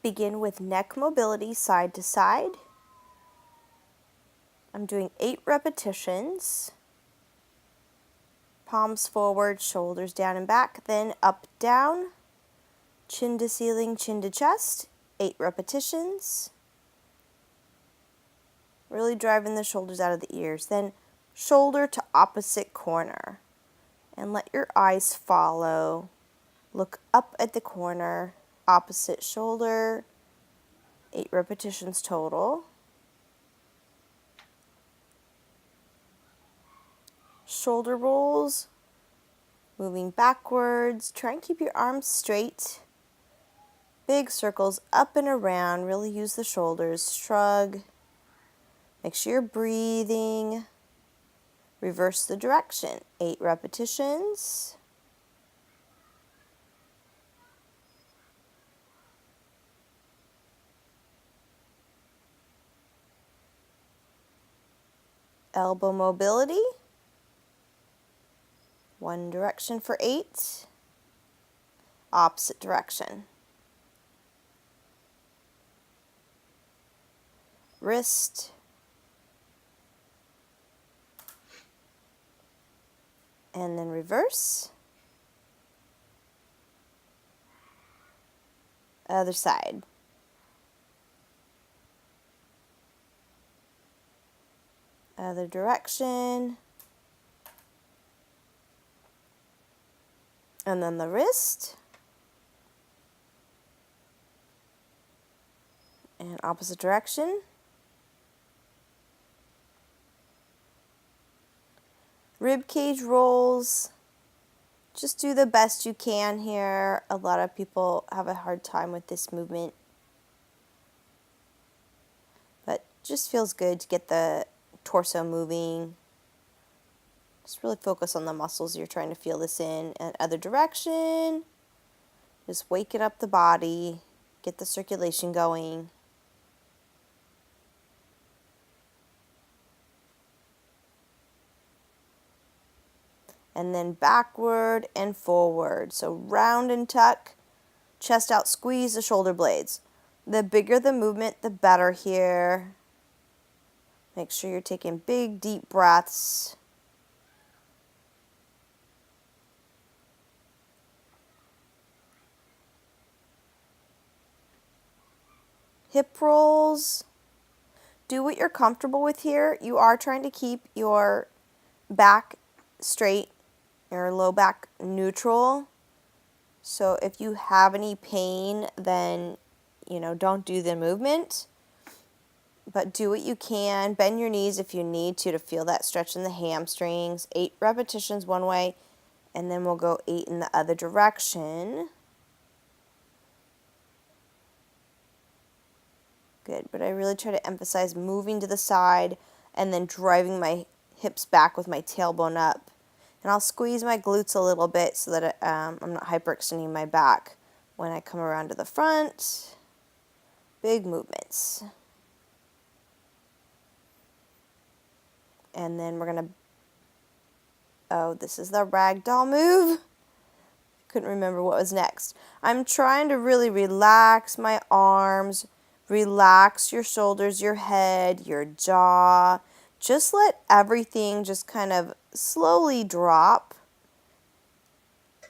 begin with neck mobility side to side. I'm doing 8 repetitions. Palms forward, shoulders down and back, then up, down, chin to ceiling, chin to chest, 8 repetitions. Really driving the shoulders out of the ears. Then shoulder to opposite corner. And let your eyes follow. Look up at the corner, opposite shoulder, 8 repetitions total. Shoulder rolls, moving backwards. Try and keep your arms straight. Big circles up and around. Really use the shoulders. Shrug. Make sure you're breathing. Reverse the direction. 8 repetitions. Elbow mobility. One direction for 8. Opposite direction. Wrist. And then reverse. Other side. Other direction. And then the wrist. And opposite direction. Rib cage rolls. Just do the best you can here. A lot of people have a hard time with this movement. But just feels good to get the torso moving. Just really focus on the muscles you're trying to feel this in. And other direction. Just wake it up the body. Get the circulation going. And then backward and forward. So round and tuck, chest out, squeeze the shoulder blades. The bigger the movement, the better here. Make sure you're taking big, deep breaths. Hip rolls. Do what you're comfortable with here. You are trying to keep your back straight, your low back neutral. So if you have any pain, then, don't do the movement. But do what you can. Bend your knees if you need to feel that stretch in the hamstrings. 8 repetitions one way, and then we'll go 8 in the other direction. Good, but I really try to emphasize moving to the side and then driving my hips back with my tailbone up. And I'll squeeze my glutes a little bit so that I'm not hyperextending my back when I come around to the front. Big movements. And then we're going to, this is the ragdoll move. Couldn't remember what was next. I'm trying to really relax my arms, relax your shoulders, your head, your jaw. Just let everything just kind of slowly drop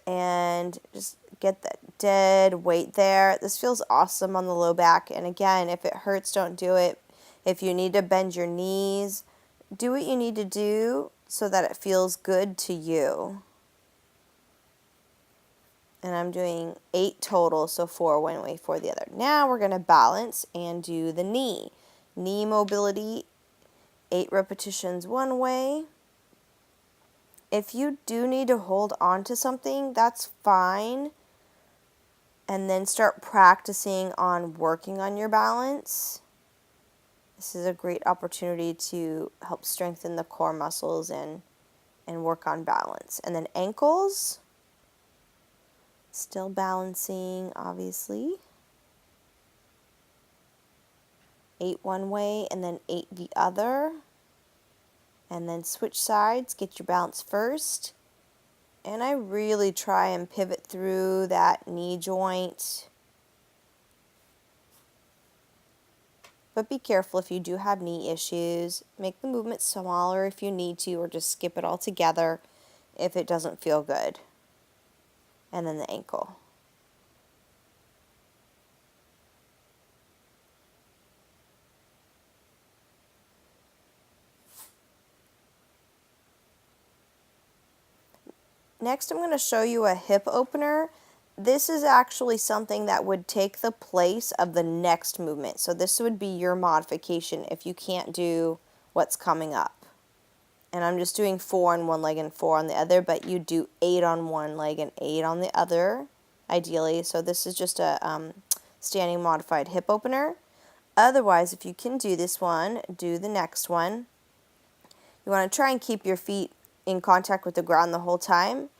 and just get that dead weight there. This feels awesome on the low back. And again, if it hurts, don't do it. If you need to bend your knees, do what you need to do so that it feels good to you. And I'm doing 8 total, so 4 one way, 4 the other. Now we're going to balance and do the knee. Knee mobility, 8 repetitions one way. If you do need to hold on to something, that's fine. And then start practicing on working on your balance. This is a great opportunity to help strengthen the core muscles and work on balance. And then ankles. Still balancing, obviously. 8 one way and then 8 the other. And then switch sides, get your balance first. And I really try and pivot through that knee joint. but be careful if you do have knee issues. Make the movement smaller if you need to, or just skip it altogether if it doesn't feel good. And then the ankle. Next, I'm going to show you a hip opener. This is actually something that would take the place of the next movement. So this would be your modification if you can't do what's coming up. And I'm just doing 4 on one leg and 4 on the other, but you do 8 on one leg and 8 on the other, ideally. So this is just a standing modified hip opener. Otherwise, if you can do this one, do the next one. You want to try and keep your feet in contact with the ground the whole time.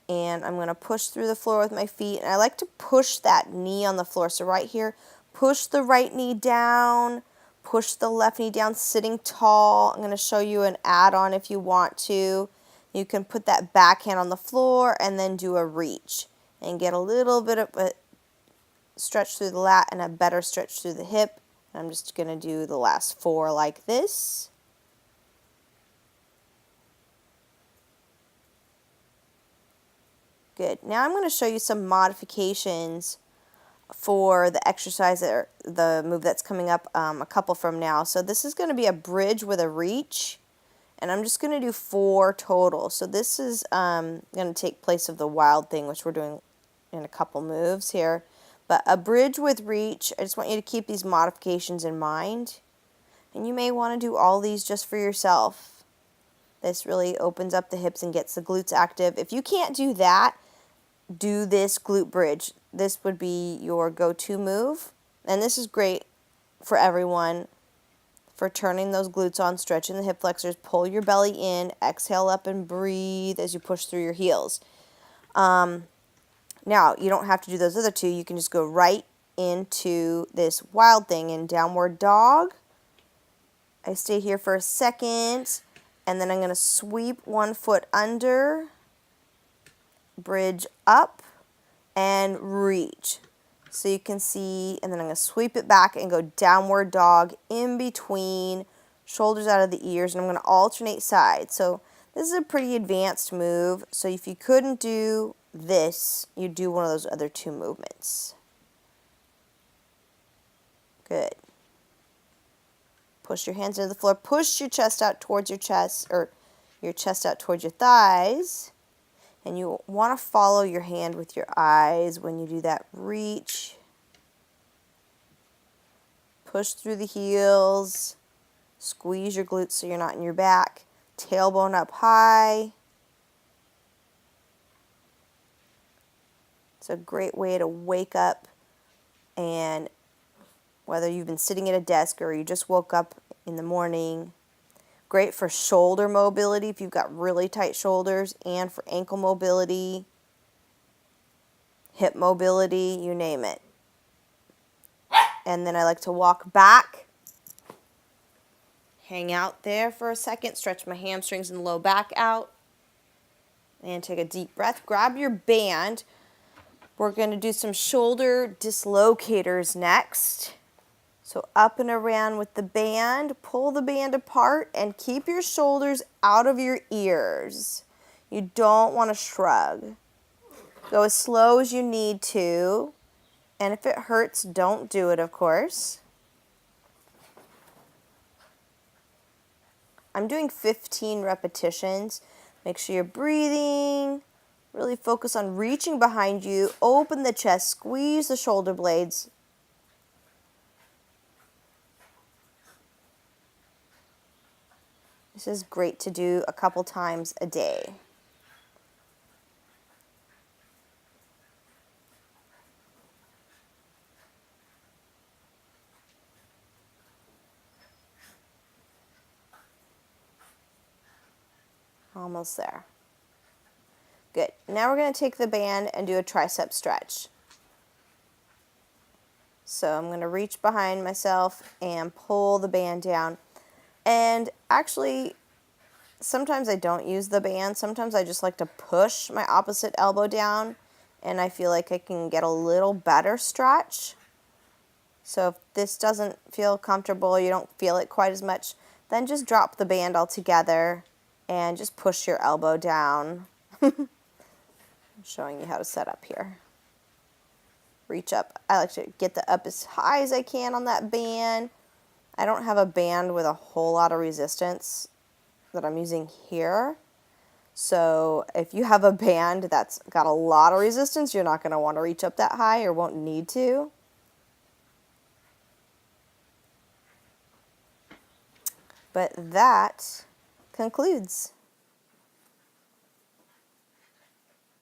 And I'm going to push through the floor with my feet. And I like to push that knee on the floor. So right here, push the right knee down, push the left knee down, sitting tall. I'm going to show you an add-on if you want to. You can put that back hand on the floor and then do a reach and get a little bit of a stretch through the lat and a better stretch through the hip. And I'm just going to do the last 4 like this. Good. Now I'm going to show you some modifications for the exercise or the move that's coming up a couple from now. So this is going to be a bridge with a reach, and I'm just going to do 4 total. So this is going to take place of the wild thing, which we're doing in a couple moves here. But a bridge with reach, I just want you to keep these modifications in mind. And you may want to do all these just for yourself. This really opens up the hips and gets the glutes active. If you can't do that, do this glute bridge. This would be your go-to move. And this is great for everyone for turning those glutes on, stretching the hip flexors, pull your belly in, exhale up and breathe as you push through your heels. Now, you don't have to do those other 2. You can just go right into this wild thing in downward dog. I stay here for a second, and then I'm going to sweep one foot under, bridge up, and reach. So you can see, and then I'm going to sweep it back and go downward dog in between, shoulders out of the ears, and I'm going to alternate sides. So this is a pretty advanced move. So if you couldn't do this, you do one of those other 2 movements. Good. Push your hands into the floor. Push your chest out towards your chest, or your chest out towards your thighs. And you want to follow your hand with your eyes when you do that reach. Push through the heels. Squeeze your glutes so you're not in your back. Tailbone up high. It's a great way to wake up, and whether you've been sitting at a desk or you just woke up in the morning. Great for shoulder mobility if you've got really tight shoulders, and for ankle mobility, hip mobility, you name it. And then I like to walk back, hang out there for a second, stretch my hamstrings and low back out, and take a deep breath. Grab your band. We're going to do some shoulder dislocators next. So up and around with the band, pull the band apart and keep your shoulders out of your ears. You don't want to shrug. Go as slow as you need to, and if it hurts, don't do it, of course. I'm doing 15 repetitions. Make sure you're breathing. Really focus on reaching behind you. Open the chest, squeeze the shoulder blades. This is great to do a couple times a day. Almost there. Good. Now we're going to take the band and do a tricep stretch. So I'm going to reach behind myself and pull the band down. And actually, sometimes I don't use the band. Sometimes I just like to push my opposite elbow down, and I feel like I can get a little better stretch. So if this doesn't feel comfortable, you don't feel it quite as much, then just drop the band altogether and just push your elbow down. I'm showing you how to set up here. Reach up. I like to get the up as high as I can on that band. I don't have a band with a whole lot of resistance that I'm using here. So if you have a band that's got a lot of resistance, you're not going to want to reach up that high or won't need to. But that concludes